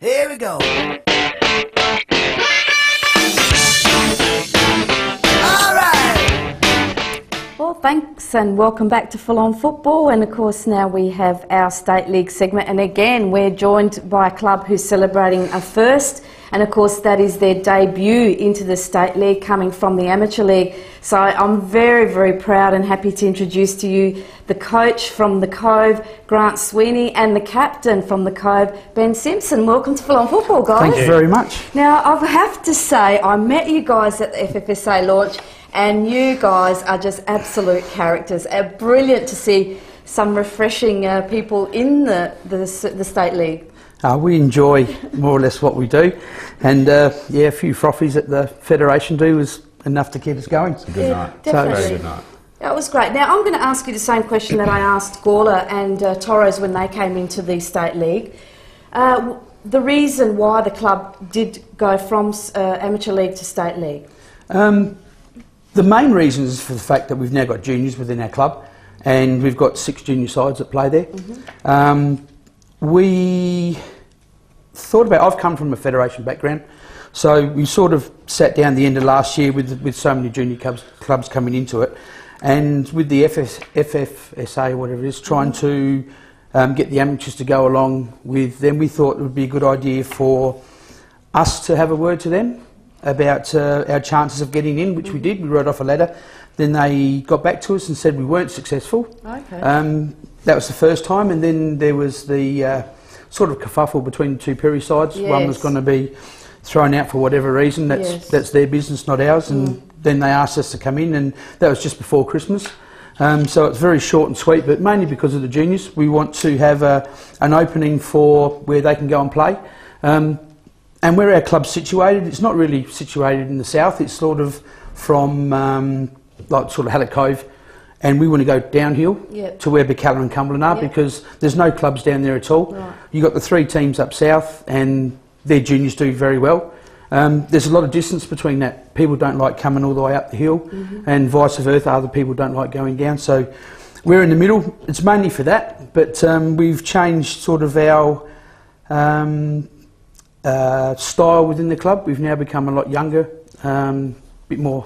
Here we go. All right. Well, thanks and welcome back to Full On Football, and of course now we have our State League segment, and again we're joined by a club who's celebrating a first, and of course that is their debut into the State League coming from the Amateur League. So I'm very, very proud and happy to introduce to you the coach from the Cove, Grant Sweeney, and the captain from the Cove, Ben Simpson. Welcome to Full On Football, guys. Thank you very much. Now I have to say, I met you guys at the FFSA launch, and you guys are just absolute characters. Brilliant to see some refreshing people in the State League. We enjoy more or less what we do, and yeah, a few frothies that the Federation do was enough to keep us going. It's a good night. Definitely. Very good night. That was great. Now I'm going to ask you the same question that I asked Gawler and Torres when they came into the State League. The reason why the club did go from Amateur League to State League? The main reason is for the fact that we've now got juniors within our club, and we've got 6 junior sides that play there. Mm-hmm. We thought about, I've come from a Federation background, so we sort of sat down the end of last year with so many junior clubs coming into it, and with the FFSA, whatever it is, trying to get the amateurs to go along with them, we thought it would be a good idea for us to have a word to them about our chances of getting in, which we did. We wrote off a letter. Then they got back to us and said we weren't successful. Okay. That was the first time, and then there was the sort of kerfuffle between the two Perry sides. Yes. One was going to be thrown out for whatever reason. That's their business, not ours. And then they asked us to come in, and that was just before Christmas. So it's very short and sweet, but mainly because of the juniors. We want to have an opening for where they can go and play. And where our club's situated, it's not really situated in the south. It's sort of from like sort of Hallett Cove, and we want to go downhill to where Bacalla and Cumberland are, because there's no clubs down there at all. Right. You've got the 3 teams up south, and their juniors do very well. There's a lot of distance between that. People don't like coming all the way up the hill, and vice versa. Other people don't like going down. So we're in the middle. It's mainly for that, but we've changed sort of our style within the club. We've now become a lot younger, a bit more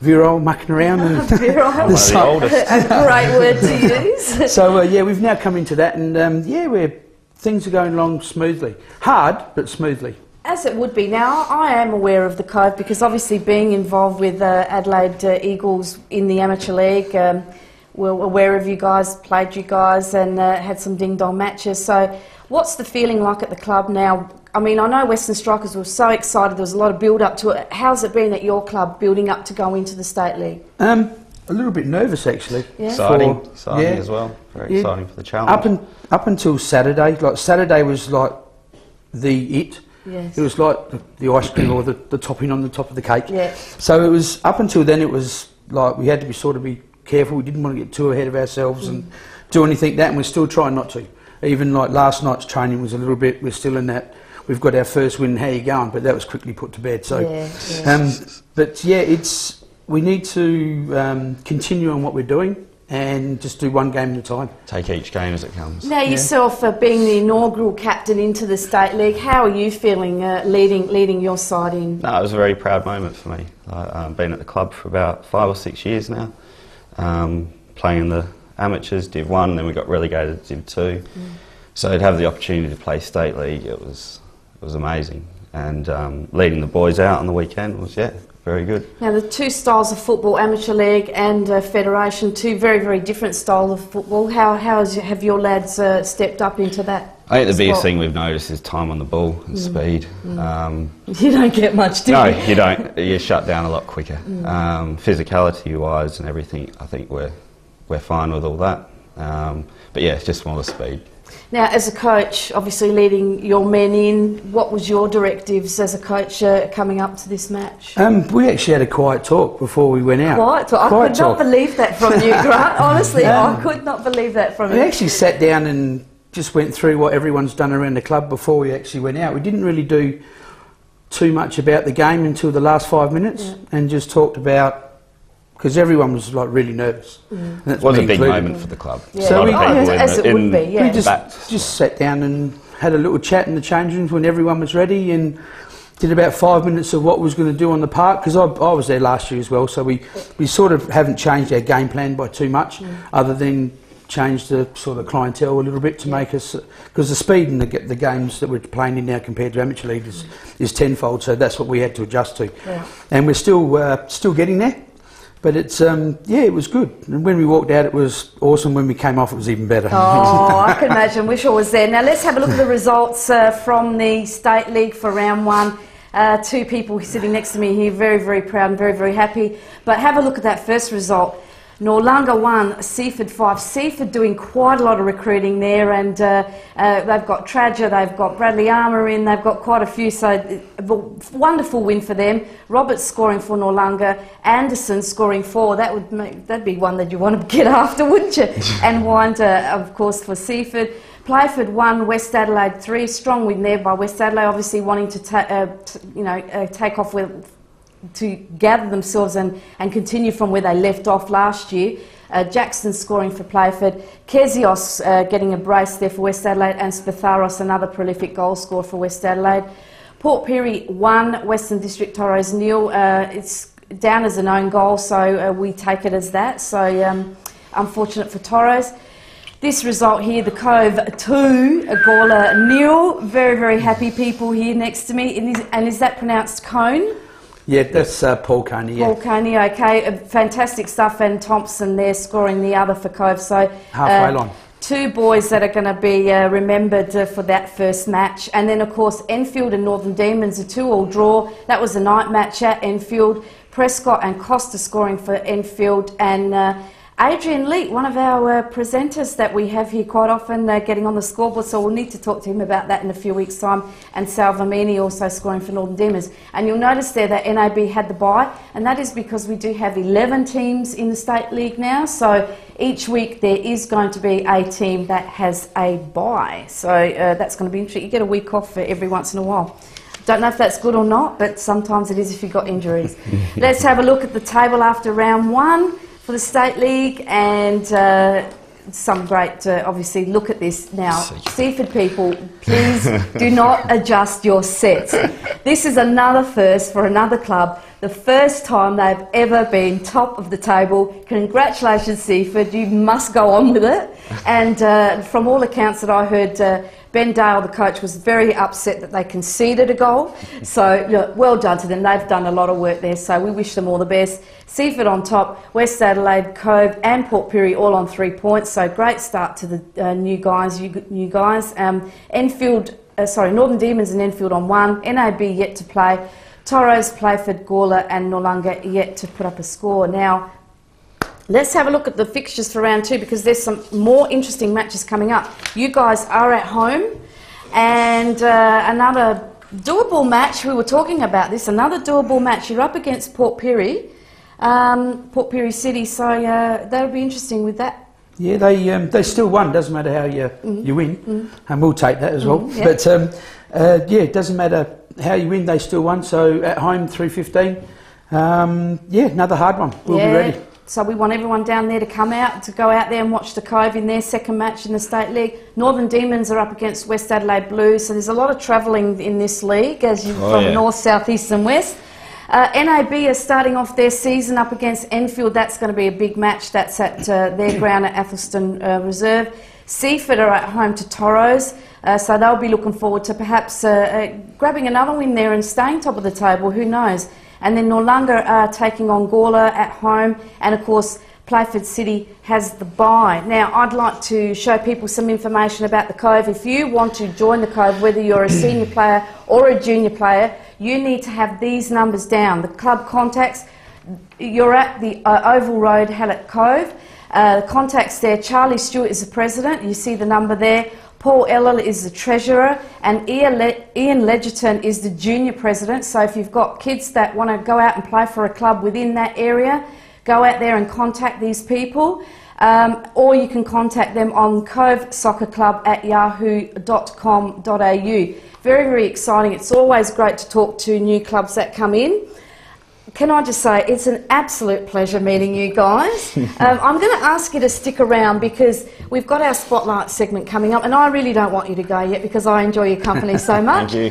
virile, mucking around. And virile, a great word to use. So yeah, we've now come into that, and yeah, things are going along smoothly. Hard, but smoothly. As it would be. Now, I am aware of the Cove because obviously being involved with Adelaide Eagles in the Amateur League, we're aware of you guys, played you guys, and had some ding-dong matches. So what's the feeling like at the club now? I mean, I know Western Strikers were so excited, there was a lot of build-up to it. How's it been at your club, building up to go into the State League? A little bit nervous, actually. Yeah. Exciting as well. Very exciting for the challenge. Up until Saturday, like Saturday was like the it. Yes. It was like the ice cream or the topping on the top of the cake. Yeah. So it was, up until then, it was like we had to be careful. We didn't want to get too ahead of ourselves and do anything that, and we're still trying not to. Even like last night's training was a little bit, we're still in that, we've got our first win, how you going? But that was quickly put to bed. So, but yeah, we need to continue on what we're doing and just do one game at a time. Take each game as it comes. Now yourself, being the inaugural captain into the State League, how are you feeling leading your side in? No, it was a very proud moment for me. I've been at the club for about 5 or 6 years now, playing in the amateurs, Div 1, then we got relegated to Div 2. So to have the opportunity to play State League, it was amazing. And leading the boys out on the weekend was, very good. Now the 2 styles of football, Amateur League and Federation, 2 very, very different styles of football. How have your lads stepped up into that? I think the biggest thing we've noticed is time on the ball and speed. You don't get much, do you? No, you don't. You're shut down a lot quicker. Physicality-wise and everything, I think we're fine with all that. But yeah, it's just more the speed. Now, as a coach, obviously leading your men in, what was your directives as a coach coming up to this match? We actually had a quiet talk before we went out. Quiet talk? I could not believe that from you, Grant. Honestly, I could not believe that from you. We actually sat down and just went through what everyone's done around the club before we actually went out. We didn't really do too much about the game until the last 5 minutes, and just talked about, because everyone was like really nervous. It was a big moment for the club. Yeah. So we, we just sat down and had a little chat in the change rooms when everyone was ready, and did about 5 minutes of what we was going to do on the park, because I was there last year as well, so we sort of haven't changed our game plan by too much, other than change the sort of clientele a little bit to make us, because the speed in the games that we're playing in now compared to amateur league is tenfold, so that's what we had to adjust to. Yeah. And we're still getting there, but it's yeah, it was good. And when we walked out, it was awesome. When we came off, it was even better. Oh, I can imagine. Wish I was there. Now let's have a look at the results from the State League for round one. Two people sitting next to me here, very, very proud and very, very happy. But have a look at that first result. Norlunga 1, Seaford 5. Seaford doing quite a lot of recruiting there, and they've got Tradger, they've got Bradley Armour in, they've got quite a few, so wonderful win for them. Roberts scoring for Norlunga, Anderson scoring 4. That'd be one that you want to get after, wouldn't you? And Winder, of course, for Seaford. Playford 1, West Adelaide 3. Strong win there by West Adelaide, obviously wanting to take off with, to gather themselves and continue from where they left off last year. Jackson scoring for Playford, Kezios getting a brace there for West Adelaide, and Spatharos another prolific goal scorer for West Adelaide. Port Pirie 1, Western District Toros 0. It's down as an own goal, so we take it as that. So unfortunate for Toros. This result here, the Cove 2, Gawler 0. Very, very happy people here next to me. And is that pronounced Cone? Yeah, that's Paul Coney. Yeah. Paul Coney, okay. Fantastic stuff. And Thompson there scoring the other for Cove. So halfway line. Two boys that are going to be remembered for that first match. And then, of course, Enfield and Northern Demons, a 2-2 draw. That was a night match at Enfield. Prescott and Costa scoring for Enfield. And Adrian Leet, one of our presenters that we have here quite often, getting on the scoreboard, so we'll need to talk to him about that in a few weeks' time. And Salvamini also scoring for Northern Demons. And you'll notice there that NAB had the bye, and that is because we do have 11 teams in the State League now, so each week there is going to be a team that has a bye. So that's going to be interesting. You get a week off every once in a while. Don't know if that's good or not, but sometimes it is if you've got injuries. Let's have a look at the table after round one for the State League, and some great, obviously, look at this now. Seaford people, please do not adjust your sets. This is another first for another club. The first time they've ever been top of the table. Congratulations, Seaford. You must go on with it. And from all accounts that I heard, Ben Dale, the coach, was very upset that they conceded a goal. So, look, well done to them. They've done a lot of work there, so we wish them all the best. Seaford on top, West Adelaide, Cove and Port Pirie all on 3 points. So great start to the new guys. Northern Demons and Enfield on 1. NAB yet to play. Toros, Playford, Gawler and Norlunga yet to put up a score. Now, let's have a look at the fixtures for round 2, because there's some more interesting matches coming up. You guys are at home, and another doable match. We were talking about this. Another doable match. You're up against Port Pirie, Port Pirie City. So that'll be interesting with that. Yeah, they still won. Doesn't matter how you win, and we'll take that as well. Yeah. But yeah, it doesn't matter how you win. They still won. So at home 3-15. Yeah, another hard one. We'll be ready. So we want everyone down there to go out there and watch the Cove in their second match in the State League. Northern Demons are up against West Adelaide Blues, so there's a lot of travelling in this league from north, south, east and west. NAB are starting off their season up against Enfield. That's going to be a big match. That's at their ground at Athelston Reserve. Seaford are at home to Toros, so they'll be looking forward to perhaps grabbing another win there and staying top of the table. Who knows? And then Norlunga are taking on Gawler at home, and of course Playford City has the bye. Now I'd like to show people some information about the Cove. If you want to join the Cove, whether you're a senior player or a junior player, you need to have these numbers down. The club contacts, you're at the Oval Road, Hallett Cove. The contacts there, Charlie Stewart is the president, you see the number there. Paul Ellel is the treasurer, and Ian Ledgerton is the junior president. So if you've got kids that want to go out and play for a club within that area, go out there and contact these people. Or you can contact them on covesoccerclub@yahoo.com.au. Very, very exciting. It's always great to talk to new clubs that come in. can I just say it's an absolute pleasure meeting you guys. I'm going to ask you to stick around because we've got our Spotlight segment coming up, and I really don't want you to go yet because I enjoy your company so much. Thank you.